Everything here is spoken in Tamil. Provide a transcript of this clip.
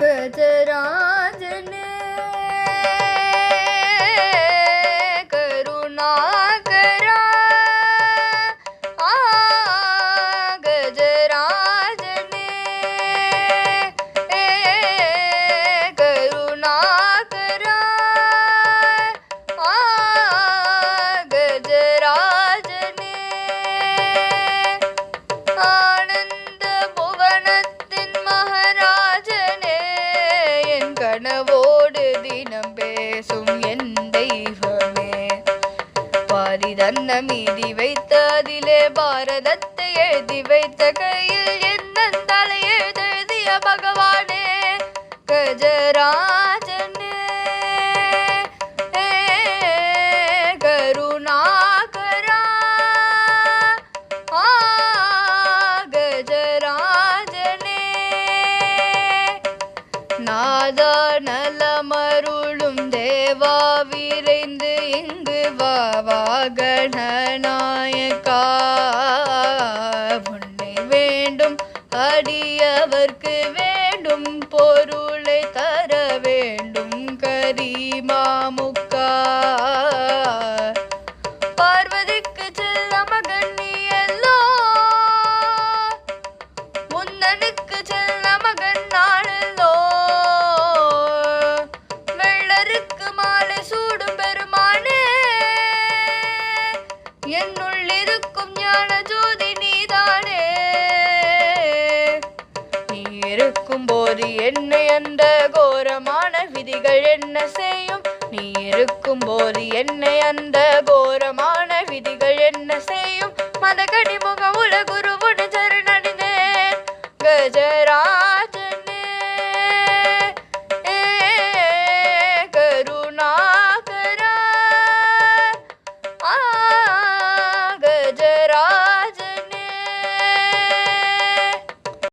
गजराजने करुणाकरा गजराजने करुणाकरा गजराजने आनंद भुवनत्तिन महाराजने என் கனவோடு தினம் பேசும் என் தெய்வமே பாரிதன்ன மீதி வைத்த அதிலே பாரதத்தை எழுதி வைத்த கையில் என்ன தலையெழுதிய பகவானே கஜராஜனே கருணாகரா கஜராஜனே நாதா நலமருளும் தேவா விரைந்து இங்கு வா கணநாயகா உன்னை வேண்டும் அடியவர்க்கு வேண்டும் பொருளை தர வேண்டும் கரிமாமுக்கா பார்வதிக்கு செல்ல மகன் நீ எல்லோ முந்தனுக்கு செல்ல மகன் நாளெல்லோ வெள்ளருக்கு மாலை சூடும் பெருமானே என்னுள் இருக்கும் ஞான ஜோதி நீதானே நீ இருக்கும் போது என்னை அந்த கோரமான விதிகள் என்ன செய்யும் நீ இருக்கும் போது என்னை அந்த கோரமான விதிகள் என்ன செய்யும் மத கடிமுக உலகுருவுடன் சரணடைந்தேன் கஜரா